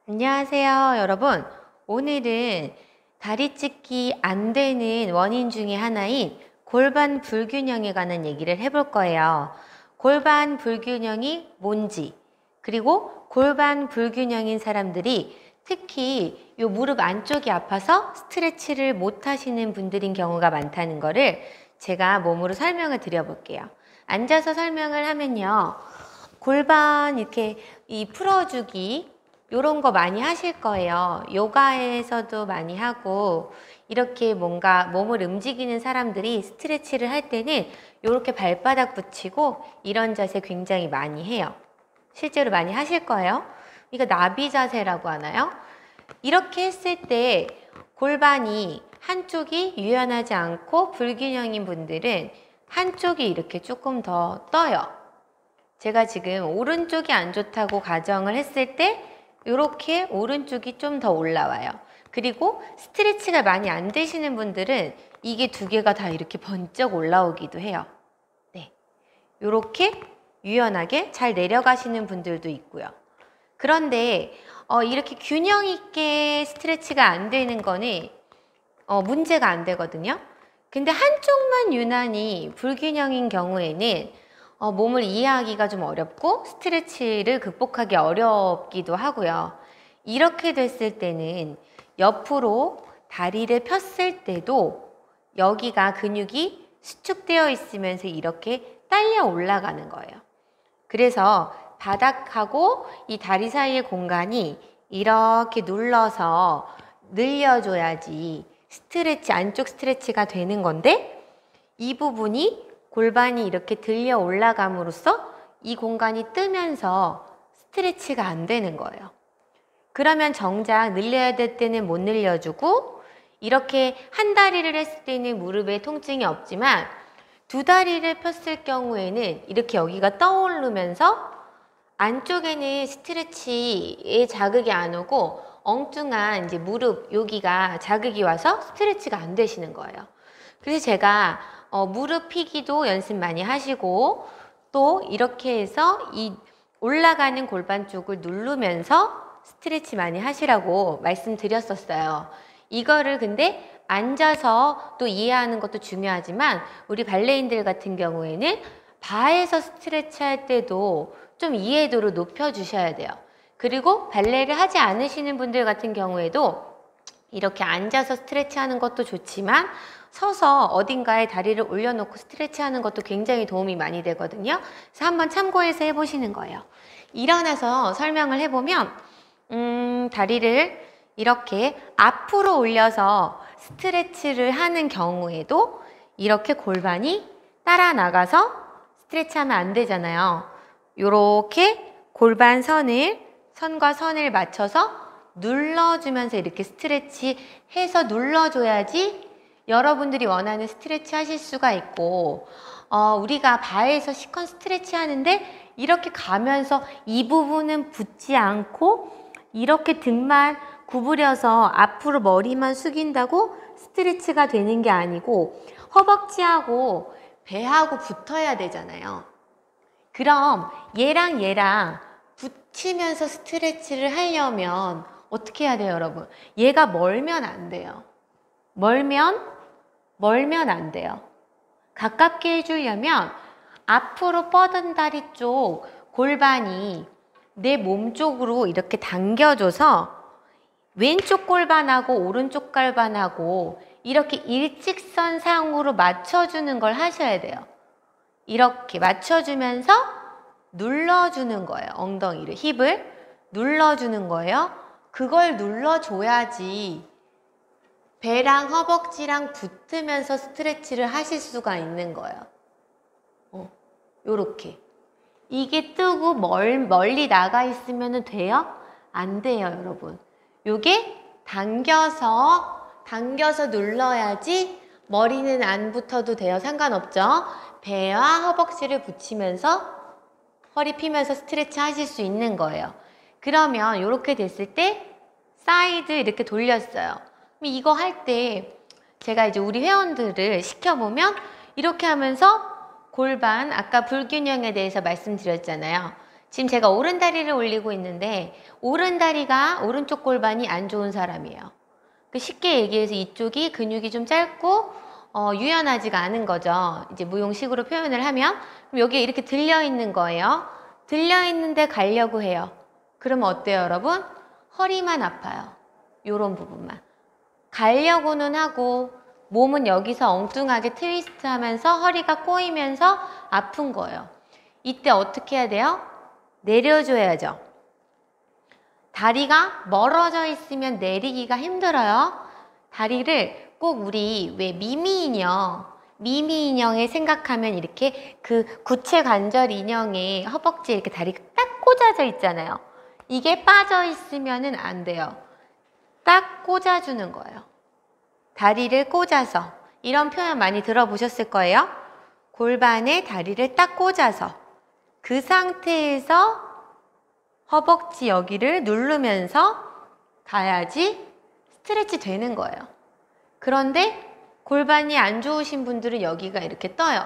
안녕하세요, 여러분. 오늘은 다리 찢기 안 되는 원인 중에 하나인 골반 불균형에 관한 얘기를 해볼 거예요. 골반 불균형이 뭔지, 그리고 골반 불균형인 사람들이 특히 이 무릎 안쪽이 아파서 스트레치를 못 하시는 분들인 경우가 많다는 거를 제가 몸으로 설명을 드려볼게요. 앉아서 설명을 하면요. 골반 이렇게 풀어주기 요런 거 많이 하실 거예요. 요가에서도 많이 하고 이렇게 뭔가 몸을 움직이는 사람들이 스트레치를 할 때는 요렇게 발바닥 붙이고 이런 자세 굉장히 많이 해요. 실제로 많이 하실 거예요. 이거 나비 자세라고 하나요? 이렇게 했을 때 골반이 한쪽이 유연하지 않고 불균형인 분들은 한쪽이 이렇게 조금 더 떠요. 제가 지금 오른쪽이 안 좋다고 가정을 했을 때 이렇게 오른쪽이 좀 더 올라와요. 그리고 스트레치가 많이 안 되시는 분들은 이게 두 개가 다 이렇게 번쩍 올라오기도 해요. 네, 이렇게 유연하게 잘 내려가시는 분들도 있고요. 그런데 이렇게 균형 있게 스트레치가 안 되는 거는 문제가 안 되거든요. 근데 한쪽만 유난히 불균형인 경우에는 몸을 이해하기가 좀 어렵고 스트레치를 극복하기 어렵기도 하고요. 이렇게 됐을 때는 옆으로 다리를 폈을 때도 여기가 근육이 수축되어 있으면서 이렇게 딸려 올라가는 거예요. 그래서 바닥하고 이 다리 사이의 공간이 이렇게 눌러서 늘려줘야지 스트레치, 안쪽 스트레치가 되는 건데 이 부분이 골반이 이렇게 들려 올라감으로써 이 공간이 뜨면서 스트레치가 안 되는 거예요. 그러면 정작 늘려야 될 때는 못 늘려주고 이렇게 한 다리를 했을 때는 무릎에 통증이 없지만 두 다리를 폈을 경우에는 이렇게 여기가 떠오르면서 안쪽에는 스트레치에 자극이 안 오고 엉뚱한 이제 무릎 여기가 자극이 와서 스트레치가 안 되시는 거예요. 그래서 제가 무릎 펴기도 연습 많이 하시고 또 이렇게 해서 이 올라가는 골반 쪽을 누르면서 스트레치 많이 하시라고 말씀드렸었어요. 이거를 근데 앉아서 또 이해하는 것도 중요하지만 우리 발레인들 같은 경우에는 바에서 스트레치 할 때도 좀 이해도를 높여주셔야 돼요. 그리고 발레를 하지 않으시는 분들 같은 경우에도 이렇게 앉아서 스트레치 하는 것도 좋지만 서서 어딘가에 다리를 올려놓고 스트레치 하는 것도 굉장히 도움이 많이 되거든요. 그래서 한번 참고해서 해보시는 거예요. 일어나서 설명을 해보면 다리를 이렇게 앞으로 올려서 스트레치를 하는 경우에도 이렇게 골반이 따라 나가서 스트레치 하면 안 되잖아요. 요렇게 골반 선과 선을 맞춰서 눌러주면서 이렇게 스트레치 해서 눌러줘야지 여러분들이 원하는 스트레치 하실 수가 있고 우리가 바에서 시컨 스트레치 하는데 이렇게 가면서 이 부분은 붙지 않고 이렇게 등만 구부려서 앞으로 머리만 숙인다고 스트레치가 되는 게 아니고 허벅지하고 배하고 붙어야 되잖아요. 그럼 얘랑 붙이면서 스트레치를 하려면 어떻게 해야 돼요, 여러분? 얘가 멀면 안 돼요. 멀면 안 돼요. 가깝게 해주려면 앞으로 뻗은 다리 쪽 골반이 내 몸 쪽으로 이렇게 당겨줘서 왼쪽 골반하고 오른쪽 골반하고 이렇게 일직선상으로 맞춰주는 걸 하셔야 돼요. 이렇게 맞춰주면서 눌러주는 거예요. 엉덩이를, 힙을 눌러주는 거예요. 그걸 눌러줘야지 배랑 허벅지랑 붙으면서 스트레치를 하실 수가 있는 거예요. 요렇게. 이게 뜨고 멀리 나가 있으면 돼요? 안 돼요, 여러분. 요게 당겨서 눌러야지 머리는 안 붙어도 돼요. 상관없죠? 배와 허벅지를 붙이면서 허리 펴면서 스트레치 하실 수 있는 거예요. 그러면 이렇게 됐을 때 사이드 이렇게 돌렸어요. 이거 할 때 제가 이제 우리 회원들을 시켜보면 이렇게 하면서 골반, 아까 불균형에 대해서 말씀드렸잖아요. 지금 제가 오른다리를 올리고 있는데 오른다리가 오른쪽 골반이 안 좋은 사람이에요. 쉽게 얘기해서 이쪽이 근육이 좀 짧고 유연하지가 않은 거죠. 이제 무용식으로 표현을 하면 그럼 여기에 이렇게 들려 있는 거예요. 들려 있는데 가려고 해요. 그러면 어때요, 여러분? 허리만 아파요. 요런 부분만. 가려고는 하고 몸은 여기서 엉뚱하게 트위스트 하면서 허리가 꼬이면서 아픈 거예요. 이때 어떻게 해야 돼요? 내려줘야죠. 다리가 멀어져 있으면 내리기가 힘들어요. 다리를 꼭 우리 왜 미미 인형에 생각하면 이렇게 그 구체 관절 인형의 허벅지에 이렇게 다리가 딱 꽂아져 있잖아요. 이게 빠져 있으면은 안 돼요. 딱 꽂아주는 거예요. 다리를 꽂아서. 이런 표현 많이 들어보셨을 거예요. 골반에 다리를 딱 꽂아서 그 상태에서 허벅지 여기를 누르면서 가야지 스트레치 되는 거예요. 그런데 골반이 안 좋으신 분들은 여기가 이렇게 떠요.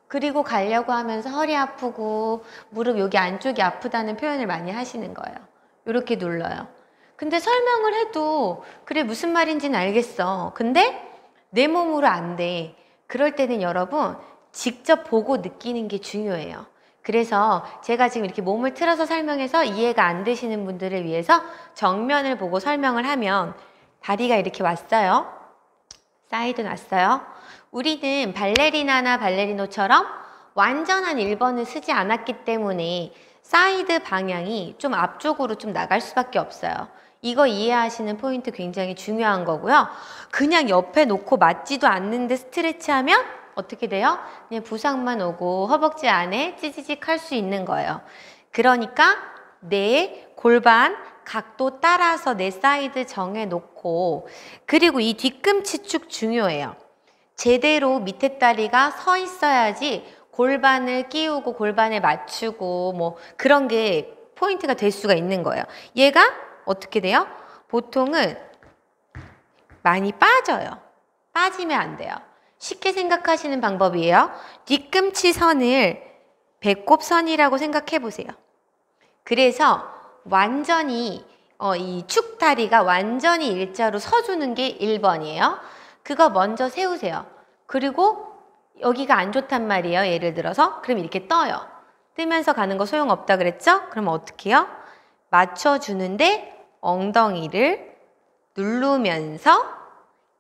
그리고 가려고 하면서 허리 아프고 무릎 여기 안쪽이 아프다는 표현을 많이 하시는 거예요. 이렇게 눌러요. 근데 설명을 해도 그래 무슨 말인지는 알겠어. 근데 내 몸으로 안 돼. 그럴 때는 여러분 직접 보고 느끼는 게 중요해요. 그래서 제가 지금 이렇게 몸을 틀어서 설명해서 이해가 안 되시는 분들을 위해서 정면을 보고 설명을 하면 다리가 이렇게 왔어요. 사이드 놨어요. 우리는 발레리나나 발레리노처럼 완전한 1번을 쓰지 않았기 때문에 사이드 방향이 좀 앞쪽으로 좀 나갈 수밖에 없어요. 이거 이해하시는 포인트 굉장히 중요한 거고요. 그냥 옆에 놓고 맞지도 않는데 스트레치하면 어떻게 돼요? 그냥 부상만 오고 허벅지 안에 찌지직 할 수 있는 거예요. 그러니까 내 골반 각도 따라서 내 사이드 정해놓고 그리고 이 뒤꿈치 쭉 중요해요. 제대로 밑에 다리가 서 있어야지 골반을 끼우고 골반에 맞추고 뭐 그런 게 포인트가 될 수가 있는 거예요. 얘가 어떻게 돼요? 보통은 많이 빠져요. 빠지면 안 돼요. 쉽게 생각하시는 방법이에요. 뒤꿈치 선을 배꼽선이라고 생각해 보세요. 그래서 완전히 이 축다리가 완전히 일자로 서주는 게 1번이에요. 그거 먼저 세우세요. 그리고 여기가 안 좋단 말이에요. 예를 들어서 그럼 이렇게 떠요. 뜨면서 가는 거 소용없다 그랬죠? 그럼 어떻게 해요? 맞춰주는데 엉덩이를 누르면서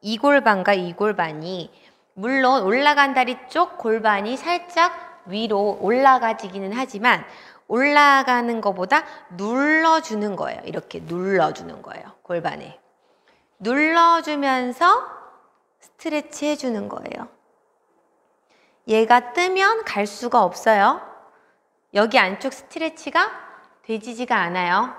이 골반과 이 골반이 물론 올라간 다리 쪽 골반이 살짝 위로 올라가지기는 하지만 올라가는 것보다 눌러주는 거예요. 이렇게 눌러주는 거예요. 골반에. 눌러주면서 스트레치 해주는 거예요. 얘가 뜨면 갈 수가 없어요. 여기 안쪽 스트레치가 되지지가 않아요.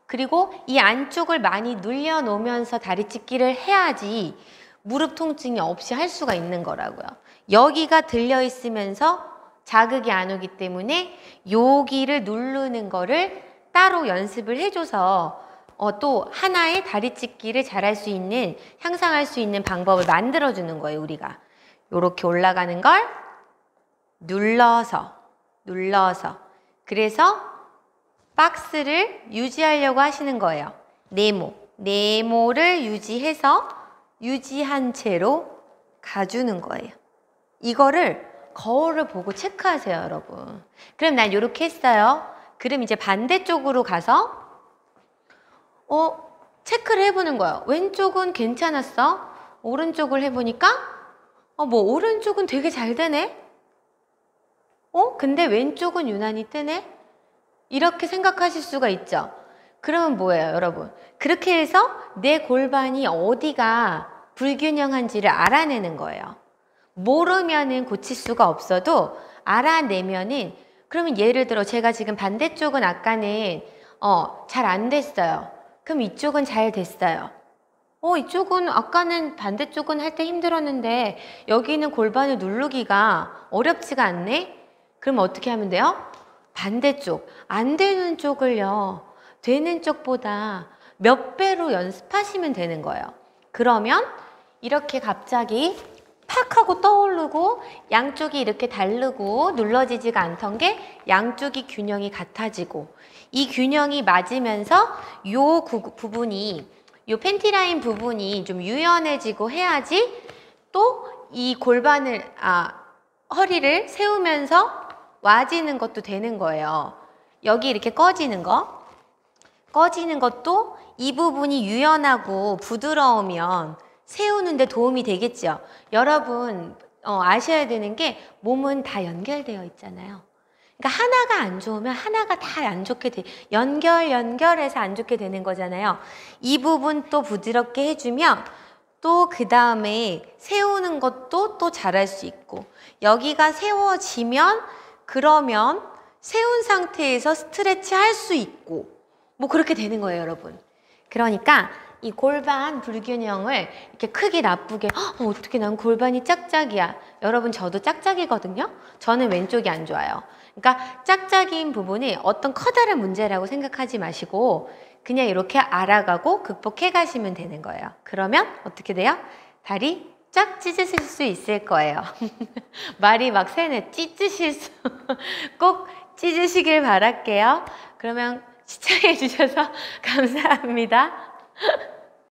그리고 이 안쪽을 많이 눌려놓으면서 다리 찢기를 해야지 무릎 통증이 없이 할 수가 있는 거라고요. 여기가 들려 있으면서 자극이 안 오기 때문에 여기를 누르는 거를 따로 연습을 해줘서 또 하나의 다리 찢기를 잘할 수 있는, 향상할 수 있는 방법을 만들어주는 거예요, 우리가. 요렇게 올라가는 걸 눌러서. 그래서 박스를 유지하려고 하시는 거예요. 네모를 유지한 채로 가주는 거예요. 이거를 거울을 보고 체크하세요, 여러분. 그럼 난 이렇게 했어요. 그럼 이제 반대쪽으로 가서 체크를 해보는 거예요. 왼쪽은 괜찮았어. 오른쪽을 해보니까 뭐 오른쪽은 되게 잘 되네. 근데 왼쪽은 유난히 뜨네. 이렇게 생각하실 수가 있죠. 그러면 뭐예요, 여러분? 그렇게 해서 내 골반이 어디가 불균형한지를 알아내는 거예요. 모르면은 고칠 수가 없어도 알아내면은, 그러면 예를 들어 제가 지금 반대쪽은 아까는 잘 안 됐어요. 그럼 이쪽은 잘 됐어요. 이쪽은 아까는 반대쪽은 할 때 힘들었는데 여기는 골반을 누르기가 어렵지가 않네? 그럼 어떻게 하면 돼요? 반대쪽, 안 되는 쪽을요, 되는 쪽보다 몇 배로 연습하시면 되는 거예요. 그러면 이렇게 갑자기 팍 하고 떠오르고 양쪽이 이렇게 다르고 눌러지지가 않던 게 양쪽이 균형이 같아지고 이 균형이 맞으면서 요 부분이 요 팬티 라인 부분이 좀 유연해지고 해야지 또 이 골반을 허리를 세우면서 와지는 것도 되는 거예요. 여기 이렇게 꺼지는 것도 이 부분이 유연하고 부드러우면 세우는데 도움이 되겠죠. 여러분 아셔야 되는 게 몸은 다 연결되어 있잖아요. 그러니까 하나가 안 좋으면 하나가 다 안 좋게 돼. 연결해서 안 좋게 되는 거잖아요. 이 부분 또 부드럽게 해주면 또 그 다음에 세우는 것도 또 잘할 수 있고 여기가 세워지면 그러면 세운 상태에서 스트레치 할 수 있고 뭐 그렇게 되는 거예요, 여러분. 그러니까 이 골반 불균형을 이렇게 크게 나쁘게 어떻게 난 골반이 짝짝이야. 여러분 저도 짝짝이거든요. 저는 왼쪽이 안 좋아요. 그러니까 짝짝이인 부분이 어떤 커다란 문제라고 생각하지 마시고 그냥 이렇게 알아가고 극복해 가시면 되는 거예요. 그러면 어떻게 돼요? 다리 쫙 찢으실 수 있을 거예요. 말이 막 새네. 찢으실 수. 꼭 찢으시길 바랄게요. 그러면 시청해 주셔서 감사합니다.